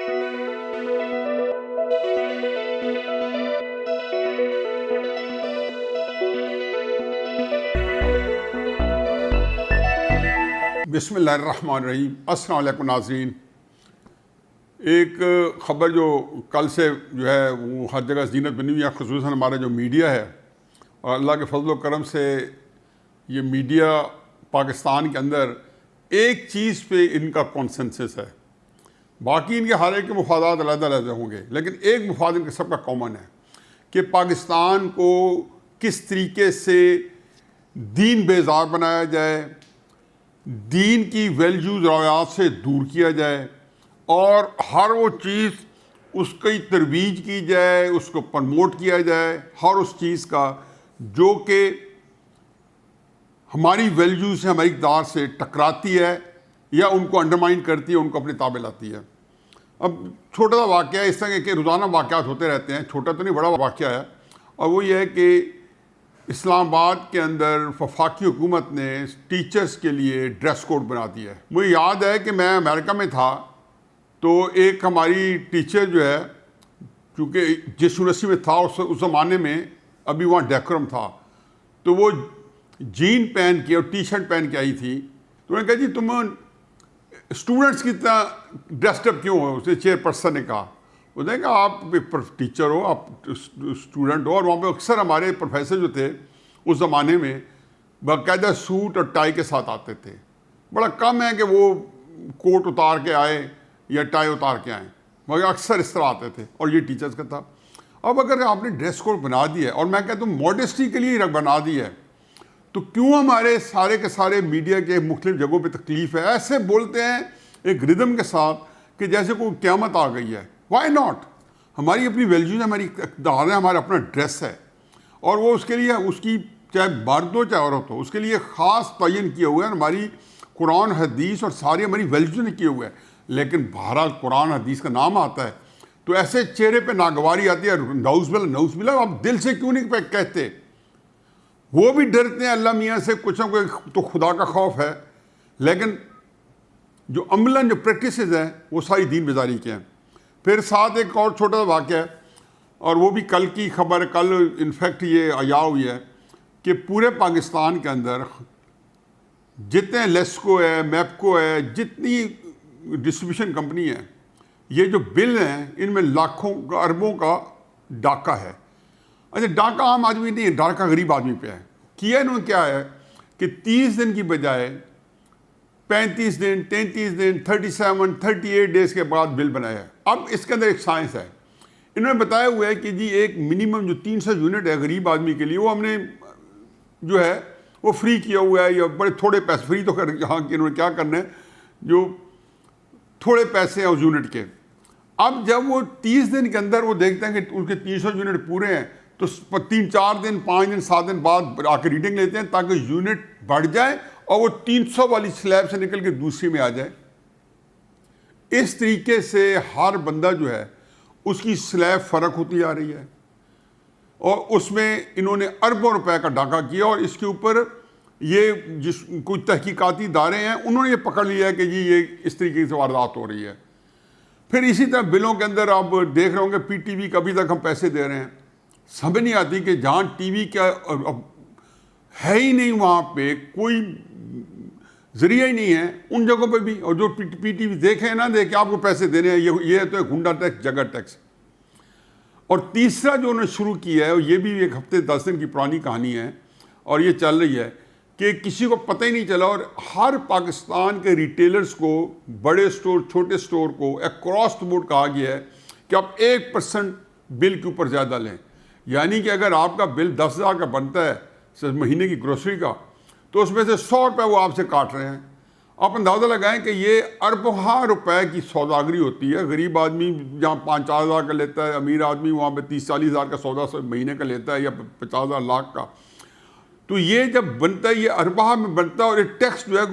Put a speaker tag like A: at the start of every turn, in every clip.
A: بسم اللہ الرحمن الرحیم۔ السلام علیکم ناظرین۔ ایک خبر جو کل سے جو ہے وہ ہر جگہ زینت بنی ہوئی ہے، خصوصاً ہمارا جو میڈیا ہے، اور اللہ کے فضل و کرم سے یہ میڈیا پاکستان کے اندر ایک چیز پہ ان کا کنسنسس ہے، باقی ان کے ہر ایک کے مفادات علیحدہ علیحدہ ہوں گے، لیکن ایک مفاد ان کے سب کا کامن ہے کہ پاکستان کو کس طریقے سے دین بیزار بنایا جائے، دین کی ویلیوز روایات سے دور کیا جائے، اور ہر وہ چیز اس کی ترویج کی جائے، اس کو پروموٹ کیا جائے، ہر اس چیز کا جو کہ ہماری ویلیوز سے، ہماری اقدار سے ٹکراتی ہے یا ان کو انڈرمائن کرتی ہے، ان کو اپنے تابع لاتی ہے۔ اب چھوٹا سا واقعہ ہے، اس طرح کہ روزانہ واقعات ہوتے رہتے ہیں، چھوٹا تو نہیں بڑا واقعہ ہے، اور وہ یہ ہے کہ اسلام آباد کے اندر وفاقی حکومت نے ٹیچرز کے لیے ڈریس کوڈ بنا دیا ہے۔ مجھے یاد ہے کہ میں امریکہ میں تھا تو ایک ہماری ٹیچر جو ہے، چونکہ جس یونیورسٹی میں تھا اس زمانے میں ابھی وہاں ڈیکورم تھا، تو وہ جین پہن کے اور ٹی شرٹ پہن کے آئی تھی، تو انہوں نے کہا جی تم اسٹوڈنٹس کی طرح ڈریسڈ اپ کیوں ہو؟ اس نے چیئر پرسن نے کہا، وہ نے کہا آپ ٹیچر ہو، آپ اسٹوڈنٹ ہو، اور وہاں پہ اکثر ہمارے پروفیسر جو تھے اس زمانے میں باقاعدہ سوٹ اور ٹائی کے ساتھ آتے تھے، بڑا کم ہے کہ وہ کوٹ اتار کے آئے یا ٹائی اتار کے آئیں، مگر اکثر اس طرح آتے تھے، اور یہ ٹیچرز کا تھا۔ اب اگر آپ نے ڈریس کوڈ بنا دیا ہے، اور میں کہتا ہوں ماڈسٹی کے لیے بنا دی ہے، تو کیوں ہمارے سارے کے سارے میڈیا کے مختلف جگہوں پہ تکلیف ہے؟ ایسے بولتے ہیں ایک ردم کے ساتھ کہ جیسے کوئی قیامت آ گئی ہے۔ Why not? ہماری اپنی ویلیوز ہیں، ہماری اقدار ہے، ہمارا اپنا ڈریس ہے، اور وہ اس کے لیے اس کی چاہے مرد ہو چاہے عورت ہو، اس کے لیے خاص تعین کیا ہوا ہے، ہماری قرآن حدیث اور ساری ہماری ویلیوز نے کیے ہوئے ہیں۔ لیکن بہرحال قرآن حدیث کا نام آتا ہے تو ایسے چہرے پہ ناگواری آتی ہے، نعوذ باللہ نعوذ باللہ، آپ دل سے کیوں نہیں کہتے؟ وہ بھی ڈرتے ہیں اللہ میاں سے، کچھ نہ کوئی تو خدا کا خوف ہے، لیکن جو عملاً جو پریکٹسز ہیں وہ ساری دین بیزاری کے ہیں۔ پھر ساتھ ایک اور چھوٹا سا واقعہ ہے، اور وہ بھی کل کی خبر ہے، کل انفیکٹ یہ عیاں ہوئی ہے کہ پورے پاکستان کے اندر جتنے لیسکو ہے، میپکو ہے، جتنی ڈسٹریبیوشن کمپنی ہے، یہ جو بل ہیں ان میں لاکھوں اربوں کا ڈاکہ ہے۔ اچھا، ڈاکہ عام آدمی نہیں ہے، ڈاکہ غریب آدمی پہ ہے۔ کیا انہوں نے کیا ہے کہ 30 دن کی بجائے 35 دن، 33 دن، 37، 38 ڈیز کے بعد بل بنایا ہے۔ اب اس کے اندر ایک سائنس ہے، انہوں نے بتایا ہوا ہے کہ جی ایک منیمم جو 300 یونٹ ہے غریب آدمی کے لیے، وہ ہم نے جو ہے وہ فری کیا ہوا ہے، یا بڑے تھوڑے پیسے فری تو یہاں کہ انہوں نے کیا کرنا ہے، جو تھوڑے پیسے ہیں اس یونٹ کے۔ اب جب وہ 30 دن کے اندر وہ دیکھتے ہیں کہ ان کے 300 یونٹ پورے ہیں، تو 3 4 دن 5 دن 7 دن بعد آ کے ریڈنگ لیتے ہیں تاکہ یونٹ بڑھ جائے اور وہ 300 والی سلیب سے نکل کے دوسری میں آ جائے۔ اس طریقے سے ہر بندہ جو ہے اس کی سلیب فرق ہوتی جا رہی ہے، اور اس میں انہوں نے اربوں روپے کا ڈاکہ کیا، اور اس کے اوپر یہ جس کوئی تحقیقاتی ادارے ہیں انہوں نے یہ پکڑ لیا ہے کہ جی یہ اس طریقے سے واردات ہو رہی ہے۔ پھر اسی طرح بلوں کے اندر آپ دیکھ رہے ہوں گے پی ٹی وی کا ابھی تک ہم پیسے دے رہے ہیں، سمجھ نہیں آتی کہ جہاں ٹی وی کا ہے ہی نہیں، وہاں پہ کوئی ذریعہ ہی نہیں ہے، ان جگہوں پہ بھی، اور جو پی ٹی وی دیکھیں نہ دیکھیں آپ کو پیسے دینے ہیں، یہ تو ہے گنڈا ٹیکس، جگہ ٹیکس۔ اور تیسرا جو انہوں نے شروع کیا ہے، یہ بھی ایک ہفتے 10 دن کی پرانی کہانی ہے، اور یہ چل رہی ہے کہ کسی کو پتہ ہی نہیں چلا، اور ہر پاکستان کے ریٹیلرز کو، بڑے سٹور چھوٹے سٹور کو اکراس دی بورڈ کہا گیا ہے کہ آپ 1% بل کے اوپر زیادہ لیں، یعنی کہ اگر آپ کا بل 10,000 کا بنتا ہے مہینے کی گروسری کا، تو اس میں سے 100 روپے وہ آپ سے کاٹ رہے ہیں۔ آپ اندازہ لگائیں کہ یہ اربوں روپے کی سوداگری ہوتی ہے۔ غریب آدمی جہاں 5-4 ہزار کا لیتا ہے، امیر آدمی وہاں پہ 30-40 ہزار کا سودا مہینے کا لیتا ہے، یا 50,000 لاکھ کا۔ تو یہ جب بنتا ہے، یہ ارباہ میں بنتا ہے، اور یہ ٹیکس جو ہے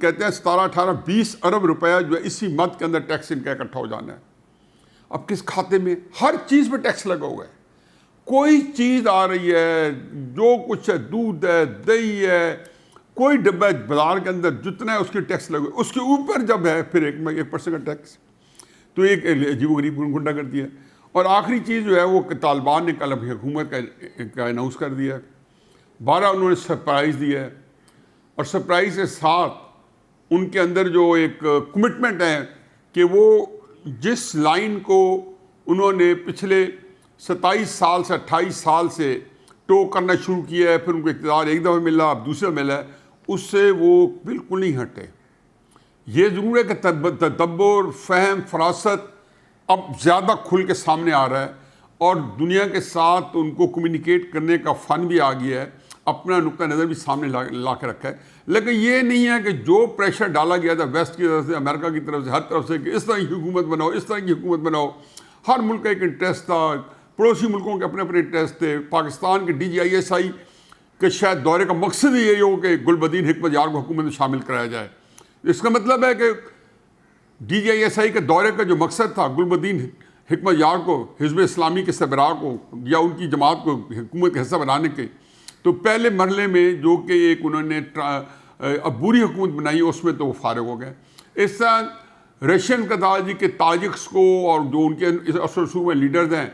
A: کہتے ہیں 17-18-20 ارب روپیہ جو ہے اسی مد کے اندر ٹیکس ان کا اکٹھا ہو جانا ہے۔ اب کس کھاتے میں؟ ہر چیز پہ ٹیکس لگا ہوا ہے، کوئی چیز آ رہی ہے، جو کچھ ہے، دودھ ہے، دہی ہے، کوئی ڈبہ بازار کے اندر جتنا ہے اس کی ٹیکس لگے، اس کے اوپر جب ہے پھر 1% کا ٹیکس۔ تو ایک عجیب و غریب گنڈا گردی ہے. اور آخری چیز جو ہے وہ طالبان نے کل اپنی حکومت کا اناؤنس کر دیا ہے. 12 انہوں نے سرپرائز دیا ہے, اور سرپرائز کے ساتھ ان کے اندر جو ایک کمٹمنٹ ہے کہ وہ جس لائن کو انہوں نے پچھلے 27 سال سے 28 سال سے ٹو کرنا شروع کیا ہے, پھر ان کو اقتدار ایک دفعہ ملا, اب دوسرا ملا ہے, اس سے وہ بالکل نہیں ہٹے. یہ ضرور ہے کہ تدبر, فہم, فراست اب زیادہ کھل کے سامنے آ رہا ہے, اور دنیا کے ساتھ ان کو کمیونیکیٹ کرنے کا فن بھی آ گیا ہے, اپنا نقطہ نظر بھی سامنے لا کے رکھا ہے. لیکن یہ نہیں ہے کہ جو پریشر ڈالا گیا تھا ویسٹ کی طرف سے, امریکہ کی طرف سے, ہر طرف سے کہ اس طرح کی حکومت بناؤ, اس طرح کی حکومت بناؤ. ہر ملک کا ایک انٹرسٹ تھا, پڑوسی ملکوں کے اپنے اپنے انٹرسٹ تھے. پاکستان کے DGISI کے شاید دورے کا مقصد ہی یہی ہو کہ گلبدین حکمت یار کو حکومت میں شامل کرایا جائے. اس کا مطلب ہے کہ DGISI کے دورے کا جو مقصد تھا گلبدین حکمت یار کو, حزب اسلامی کے سربراہ کو یا ان کی جماعت کو حکومت کا حصہ بنانے کے, تو پہلے مرحلے میں جو کہ ایک انہوں نے عبوری حکومت بنائی اس میں تو وہ فارغ ہو گئے. اس طرح رشین کا تھا جی کہ تاجکس کو, اور جو ان کے اصل رسوم میں لیڈرز ہیں,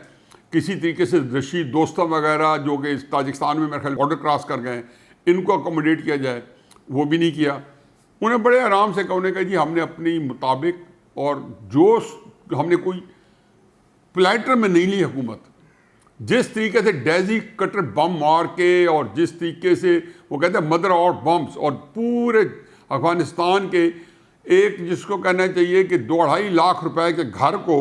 A: کسی طریقے سے رشید دوستم وغیرہ جو کہ تاجکستان میں میرے خیال بارڈر کراس کر گئے, ان کو اکوموڈیٹ کیا جائے, وہ بھی نہیں کیا. انہیں بڑے آرام سے انہوں نے کہا جی ہم نے اپنی مطابق, اور جو ہم نے کوئی پلیٹر میں نہیں لی حکومت, جس طریقے سے ڈیزی کٹر بم مار کے, اور جس طریقے سے وہ کہتے ہیں مدر اور بمس, اور پورے افغانستان کے ایک جس کو کہنا چاہیے کہ 2-2.5 لاکھ روپے کے گھر کو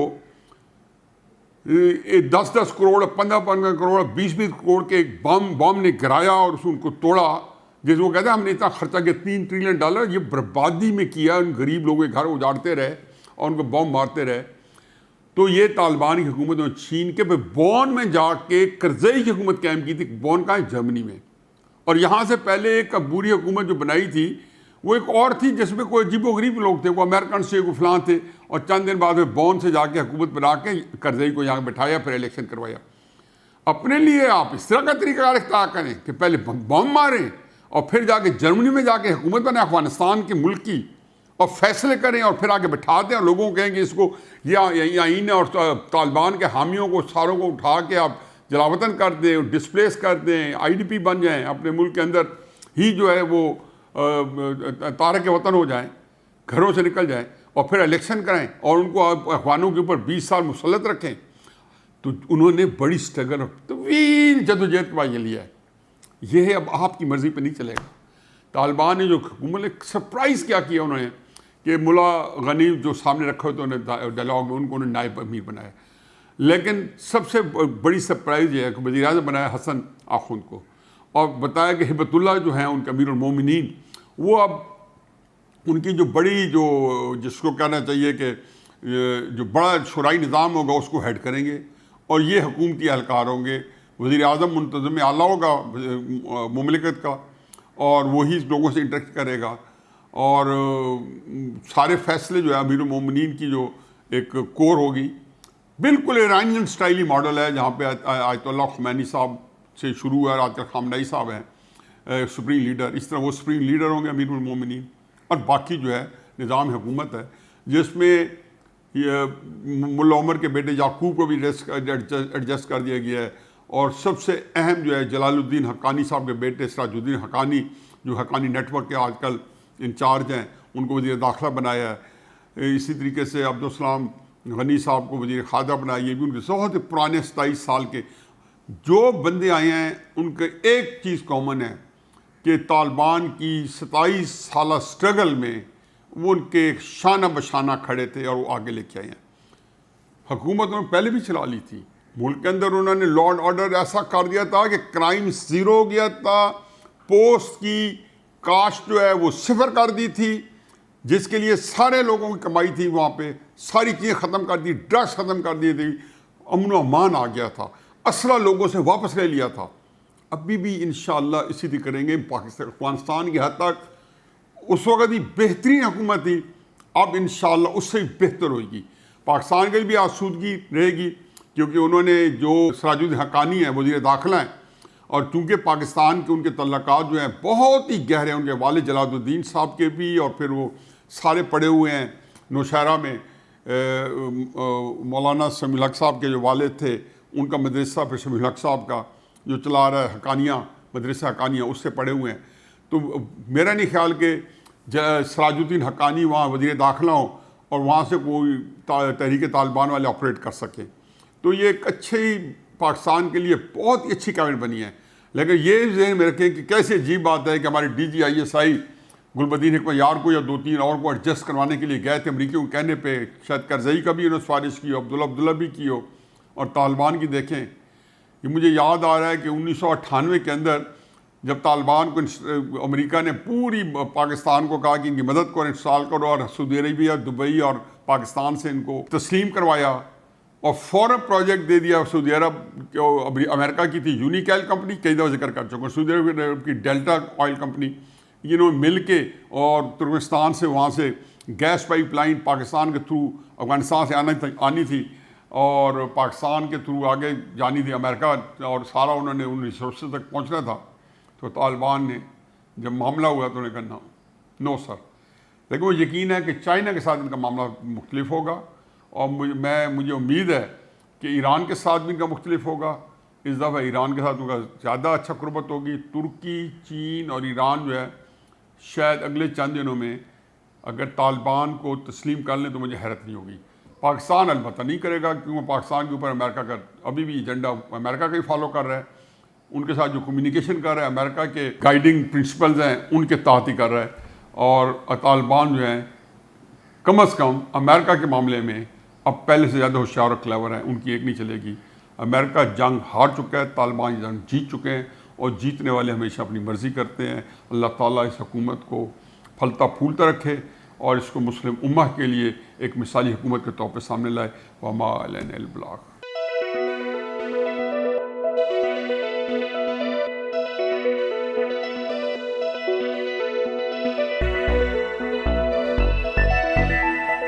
A: 10-10 کروڑ, 15-15 کروڑ, 20-20 کروڑ کے ایک بم نے گرایا اور اس ان کو توڑا. جس کو کہتے ہیں ہم نے اتنا خرچہ کیا $3 ٹریلین, یہ بربادی میں کیا. ان غریب لوگوں کے گھر اجاڑتے رہے اور ان کو بم مارتے رہے. تو یہ طالبان کی حکومت نے چھین کے پھر بون میں جا کے کرزئی کی حکومت قائم کی تھی. بون کا ہے جرمنی میں, اور یہاں سے پہلے ایک عبوری حکومت جو بنائی تھی وہ ایک اور تھی جس میں کوئی عجیب و غریب لوگ تھے, وہ امریکن سے کوئی فلاں تھے, اور چند دن بعد بون سے جا کے حکومت بنا کے کرزئی کو یہاں بٹھایا, پھر الیکشن کروایا. اپنے لیے آپ اس طرح کا طریقہ کار اختیار کریں کہ پہلے بم ماریں اور پھر جا کے جرمنی میں جا کے حکومت بنائیں افغانستان کے ملک کی, اور فیصلے کریں, اور پھر آگے بٹھاتے ہیں اور لوگوں کو کہیں کہ اس کو یہ آئین اور طالبان کے حامیوں کو ساروں کو اٹھا کے آپ جلاوطن کر دیں, ڈسپلیس کر دیں, IDP بن جائیں, اپنے ملک کے اندر ہی جو ہے وہ تارک وطن ہو جائیں, گھروں سے نکل جائیں, اور پھر الیکشن کریں اور ان کو افغانوں کے اوپر 20 سال مسلط رکھیں. تو انہوں نے بڑی اسٹرگل اور طویل جدوجہد کے بعد یہ لیا ہے. یہ ہے اب آپ کی مرضی پہ نہیں چلے گا. طالبان نے جو حکومت نے سرپرائز کیا انہوں نے کہ ملا غنی جو سامنے رکھے ہوئے انہیں ڈائلاگ میں, ان کو انہوں نے نائب امیر بنایا. لیکن سب سے بڑی سرپرائز یہ ہے کہ وزیر اعظم بنایا حسن آخوند کو, اور بتایا کہ ہبت اللہ جو ہیں ان کے امیر المومنین, وہ اب ان کی جو بڑی جو جس کو کہنا چاہیے کہ جو بڑا شورائی نظام ہوگا اس کو ہیڈ کریں گے, اور یہ حکومتی اہلکار ہوں گے. وزیر اعظم منتظم اعلیٰ ہوگا مملکت کا, اور وہی لوگوں سے انٹریکٹ کرے گا, اور سارے فیصلے جو ہے امیر المومنین کی جو ایک کور ہوگی, بالکل ایرانین سٹائلی ماڈل ہے, جہاں پہ آیت اللہ خمینی صاحب سے شروع ہے, آج کل خامنئی صاحب ہیں سپریم لیڈر, اس طرح وہ سپریم لیڈر ہوں گے امیر المومنین. اور باقی جو ہے نظام حکومت ہے جس میں ملا عمر کے بیٹے یعقوب کو بھی ایڈجسٹ کر دیا گیا ہے, اور سب سے اہم جو ہے جلال الدین حقانی صاحب کے بیٹے سراج الدین حقانی, جو حقانی نیٹ ورک کے آج کل انچارج ہیں, ان کو وزیر داخلہ بنایا ہے. اسی طریقے سے عبدالسلام غنی صاحب کو وزیر خارجہ بنایا, یہ بھی ان کے بہت پرانے 27 سال کے جو بندے آئے ہیں. ان کے ایک چیز کامن ہے کہ طالبان کی 27 سالہ سٹرگل میں وہ ان کے شانہ بشانہ کھڑے تھے اور وہ آگے لے کے آئے ہیں. حکومت انہوں نے پہلے بھی چلا لی تھی, ملک کے اندر انہوں نے لا اینڈ آرڈر ایسا کر دیا تھا کہ کرائم زیرو ہو گیا تھا, پوسٹ کی کاسٹ جو ہے وہ 0 کر دی تھی, جس کے لیے سارے لوگوں کی کمائی تھی, وہاں پہ ساری چیزیں ختم کر دی, ڈرگس ختم کر دی تھی, امن و امان آ گیا تھا, اسلحہ لوگوں سے واپس لے لیا تھا. ابھی بھی انشاءاللہ اسی طرح کریں گے. پاکستان افغانستان کی حد تک اس وقت ہی بہترین حکومت تھی, اب انشاءاللہ اس سے بہتر ہوئے گی. پاکستان کے لیے بھی آسودگی رہے گی, کیونکہ انہوں نے جو سراج الدین حقانی ہیں وزیر داخلہ ہیں, اور چونکہ پاکستان کے ان کے تعلقات جو ہیں بہت ہی گہرے ہیں, ان کے والد جلال الدین صاحب کے بھی, اور پھر وہ سارے پڑے ہوئے ہیں نوشہرہ میں, مولانا سمیع الحق صاحب کے جو والد تھے ان کا مدرسہ پھر سمیع الحق صاحب کا جو چلا رہا ہے حقانیہ مدرسہ حقانیہ اس سے پڑھے ہوئے ہیں. تو میرا نہیں خیال کہ سراج الدین حقانی وہاں وزیر داخلہ ہوں اور وہاں سے کوئی تحریک طالبان والے آپریٹ کر سکیں. تو یہ ایک اچھی پاکستان کے لیے بہت ہی اچھی کیبنٹ بنی ہے. لیکن یہ ذہن میں رکھیں کہ کیسے عجیب بات ہے کہ ہمارے DGISI گلبدین حکمت یار کو یا 2-3 اور کو ایڈجسٹ کروانے کے لیے گئے تھے امریکیوں کے کہنے پہ. شاید کرزئی کا بھی انہوں نے سفارش کی ہو, عبداللہ بھی کی ہو, اور طالبان کی دیکھیں. یہ مجھے یاد آ رہا ہے کہ 1998 کے اندر جب طالبان کو امریکہ نے پوری پاکستان کو کہا کہ ان کی مدد کو انسٹال کرو اور سعودی عربیہ, دبئی اور پاکستان سے ان کو تسلیم کروایا اور فوراً پروجیکٹ دے دیا. سعودی عرب امریکہ کی تھی یونیکیل کمپنی, کئی دفعہ ذکر کر چکا ہوں, سعودی عرب کی ڈیلٹا آئل کمپنی, انہوں نے مل کے اور ترکمنستان سے وہاں سے گیس پائپ لائن پاکستان کے تھرو افغانستان سے آنی تھی اور پاکستان کے تھرو آگے جانی تھی امریکہ, اور سارا انہوں نے ان ریسورسز تک پہنچنا تھا. تو طالبان نے جب معاملہ ہوا تو انہوں نے کہا نو سر. لیکن وہ یقین ہے کہ چائنا کے ساتھ ان کا معاملہ مختلف ہوگا, اور مجھے امید ہے کہ ایران کے ساتھ بھی ان کا مختلف ہوگا. اس دفعہ ایران کے ساتھ ان کا زیادہ اچھا قربت ہوگی. ترکی, چین اور ایران جو ہے شاید اگلے چند دنوں میں اگر طالبان کو تسلیم کر لیں تو مجھے حیرت نہیں ہوگی. پاکستان البتہ نہیں کرے گا, کیونکہ پاکستان کے اوپر امریکہ کا ابھی بھی ایجنڈا امریکہ کا ہی فالو کر رہا ہے. ان کے ساتھ جو کمیونیکیشن کر رہا ہے امریکہ کے گائیڈنگ پرنسپلز ہیں ان کے تحت ہی کر رہا ہے. اور طالبان جو ہیں کم از کم امریکہ کے معاملے میں اب پہلے سے زیادہ ہوشیار اور کلیور ہیں. ان کی ایک نہیں چلے گی. امریکہ جنگ ہار چکا ہے, طالبان جنگ جیت چکے ہیں, اور جیتنے والے ہمیشہ اپنی مرضی کرتے ہیں. اللہ تعالیٰ اس حکومت کو پھلتا پھولتا رکھے اور اس کو مسلم امہ کے لیے ایک مثالی حکومت کے طور پہ سامنے لائے. وما علینا البلاغ.